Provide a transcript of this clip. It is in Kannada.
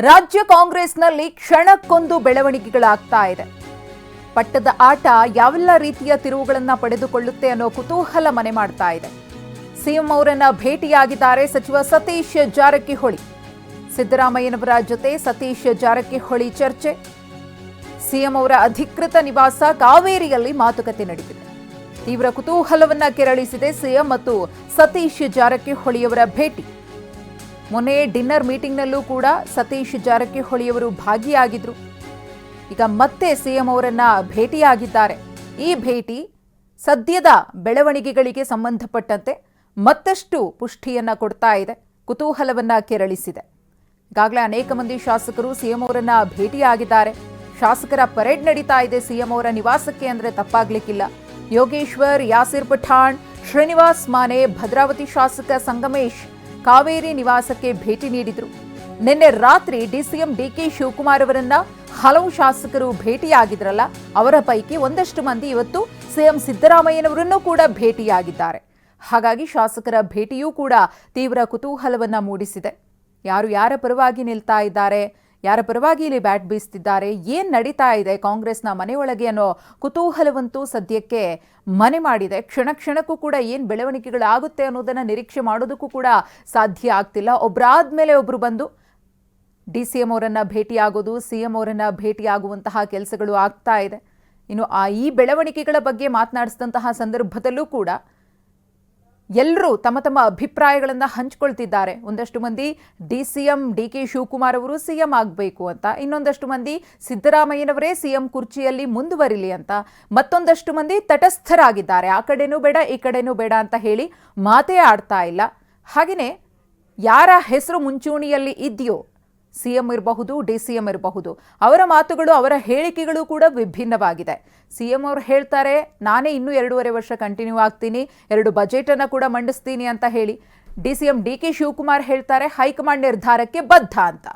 ರಾಜ್ಯ ಕಾಂಗ್ರೆಸ್ನಲ್ಲಿ ಕ್ಷಣಕ್ಕೊಂದು ಬೆಳವಣಿಗೆಗಳಾಗ್ತಾ ಇದೆ. ಪಟ್ಟದ ಆಟ ಯಾವೆಲ್ಲ ರೀತಿಯ ತಿರುವುಗಳನ್ನು ಪಡೆದುಕೊಳ್ಳುತ್ತೆ ಅನ್ನೋ ಕುತೂಹಲ ಮನೆ ಮಾಡ್ತಾ ಇದೆ. ಸಿಎಂ ಅವರನ್ನ ಭೇಟಿಯಾಗಿದ್ದಾರೆ ಸಚಿವ ಸತೀಶ್ ಜಾರಕಿಹೊಳಿ. ಸಿದ್ದರಾಮಯ್ಯನವರ ಜೊತೆ ಸತೀಶ್ ಜಾರಕಿಹೊಳಿ ಚರ್ಚೆ. ಸಿಎಂ ಅವರ ಅಧಿಕೃತ ನಿವಾಸ ಕಾವೇರಿಯಲ್ಲಿ ಮಾತುಕತೆ ನಡೆದಿದೆ. ತೀವ್ರ ಕುತೂಹಲವನ್ನ ಕೆರಳಿಸಿದೆ ಸಿಎಂ ಮತ್ತು ಸತೀಶ್ ಜಾರಕಿಹೊಳಿಯವರ ಭೇಟಿ. ಮೊನ್ನೆ ಡಿನ್ನರ್ ಮೀಟಿಂಗ್ನಲ್ಲೂ ಕೂಡ ಸತೀಶ್ ಜಾರಕಿಹೊಳಿಯವರು ಭಾಗಿಯಾಗಿದ್ರು. ಈಗ ಮತ್ತೆ ಸಿಎಂ ಅವರನ್ನ ಭೇಟಿಯಾಗಿದ್ದಾರೆ. ಈ ಭೇಟಿ ಸದ್ಯದ ಬೆಳವಣಿಗೆಗಳಿಗೆ ಸಂಬಂಧಪಟ್ಟಂತೆ ಮತ್ತಷ್ಟು ಪುಷ್ಟಿಯನ್ನ ಕೊಡ್ತಾ ಇದೆ, ಕುತೂಹಲವನ್ನ ಕೆರಳಿಸಿದೆ. ಈಗಾಗಲೇ ಅನೇಕ ಮಂದಿ ಶಾಸಕರು ಸಿಎಂ ಅವರನ್ನ ಭೇಟಿಯಾಗಿದ್ದಾರೆ. ಶಾಸಕರ ಪರೇಡ್ ನಡೀತಾ ಇದೆ ಸಿಎಂ ಅವರ ನಿವಾಸಕ್ಕೆ ಅಂದ್ರೆ ತಪ್ಪಾಗ್ಲಿಕ್ಕಿಲ್ಲ. ಯೋಗೇಶ್ವರ್, ಯಾಸಿರ್ ಪಠಾಣ್, ಶ್ರೀನಿವಾಸ್ ಮಾನೆ, ಭದ್ರಾವತಿ ಶಾಸಕ ಸಂಗಮೇಶ್ ಕಾವೇರಿ ನಿವಾಸಕ್ಕೆ ಭೇಟಿ ನೀಡಿದ್ರು. ನಿನ್ನೆ ರಾತ್ರಿ ಡಿಸಿಎಂ ಡಿಕೆ ಶಿವಕುಮಾರ್ ಅವರನ್ನ ಹಲವು ಶಾಸಕರು ಭೇಟಿಯಾಗಿದ್ರಲ್ಲ, ಅವರ ಪೈಕಿ ಒಂದಷ್ಟು ಮಂದಿ ಇವತ್ತು ಸಿಎಂ ಸಿದ್ದರಾಮಯ್ಯನವರನ್ನು ಕೂಡ ಭೇಟಿಯಾಗಿದ್ದಾರೆ. ಹಾಗಾಗಿ ಶಾಸಕರ ಭೇಟಿಯೂ ಕೂಡ ತೀವ್ರ ಕುತೂಹಲವನ್ನ ಮೂಡಿಸಿದೆ. ಯಾರು ಯಾರ ಪರವಾಗಿ ನಿಲ್ತಾ ಇದ್ದಾರೆ, ಯಾರ ಪರವಾಗಿ ಇಲ್ಲಿ ಬ್ಯಾಟ್ ಬೀಸ್ತಿದ್ದಾರೆ, ಏನ್ ನಡೀತಾ ಇದೆ ಕಾಂಗ್ರೆಸ್ನ ಮನೆಯೊಳಗೆ ಅನ್ನೋ ಕುತೂಹಲವಂತೂ ಸದ್ಯಕ್ಕೆ ಮನೆ ಮಾಡಿದೆ. ಕ್ಷಣ ಕ್ಷಣಕ್ಕೂ ಕೂಡ ಏನ್ ಬೆಳವಣಿಗೆಗಳಾಗುತ್ತೆ ಅನ್ನೋದನ್ನ ನಿರೀಕ್ಷೆ ಮಾಡೋದಕ್ಕೂ ಕೂಡ ಸಾಧ್ಯ ಆಗ್ತಿಲ್ಲ. ಒಬ್ಬರಾದ್ಮೇಲೆ ಒಬ್ರು ಬಂದು ಡಿಸಿಎಂ ಅವರನ್ನ ಭೇಟಿಯಾಗೋದು, ಸಿಎಂ ಅವರನ್ನ ಭೇಟಿಯಾಗುವಂತಹ ಕೆಲಸಗಳು ಆಗ್ತಾ ಇದೆ. ಇನ್ನು ಈ ಬೆಳವಣಿಗೆಗಳ ಬಗ್ಗೆ ಮಾತನಾಡಿಸಿದಂತಹ ಸಂದರ್ಭದಲ್ಲೂ ಕೂಡ ಎಲ್ಲರೂ ತಮ್ಮ ತಮ್ಮ ಅಭಿಪ್ರಾಯಗಳನ್ನು ಹಂಚಿಕೊಳ್ತಿದ್ದಾರೆ. ಒಂದಷ್ಟು ಮಂದಿ ಡಿಸಿಎಂ ಡಿಕೆ ಶಿವಕುಮಾರ್ ಅವರು ಸಿಎಂ ಆಗಬೇಕು ಅಂತ, ಇನ್ನೊಂದಷ್ಟು ಮಂದಿ ಸಿದ್ದರಾಮಯ್ಯನವರೇ ಸಿಎಂ ಕುರ್ಚಿಯಲ್ಲಿ ಮುಂದುವರಿಲಿ ಅಂತ, ಮತ್ತೊಂದಷ್ಟು ಮಂದಿ ತಟಸ್ಥರಾಗಿದ್ದಾರೆ. ಆ ಕಡೆನೂ ಬೇಡ ಈ ಕಡೆನೂ ಬೇಡ ಅಂತ ಹೇಳಿ ಮಾತೇ ಆಡ್ತಾ ಇಲ್ಲ. ಹಾಗೆಯೇ ಯಾರ ಹೆಸರು ಮುಂಚೂಣಿಯಲ್ಲಿ ಇದೆಯೋ, ಸಿಎಂ ಇರಬಹುದು, ಡಿಸಿಎಂ ಇರಬಹುದು, ಅವರ ಮಾತುಗಳು, ಅವರ ಹೇಳಿಕೆಗಳು ಕೂಡ ವಿಭಿನ್ನವಾಗಿದೆ. ಸಿಎಂ ಅವರು ಹೇಳ್ತಾರೆ ನಾನೇ ಇನ್ನೂ 2.5 ವರ್ಷ ಕಂಟಿನ್ಯೂ ಆಗ್ತೀನಿ, 2 ಬಜೆಟ್ ಅನ್ನ ಕೂಡ ಮಂಡಿಸ್ತೀನಿ ಅಂತ ಹೇಳಿ. ಡಿಸಿಎಂ ಡಿಕೆ ಶಿವಕುಮಾರ್ ಹೇಳ್ತಾರೆ ಹೈಕಮಾಂಡ್ ನಿರ್ಧಾರಕ್ಕೆ ಬದ್ಧ ಅಂತ.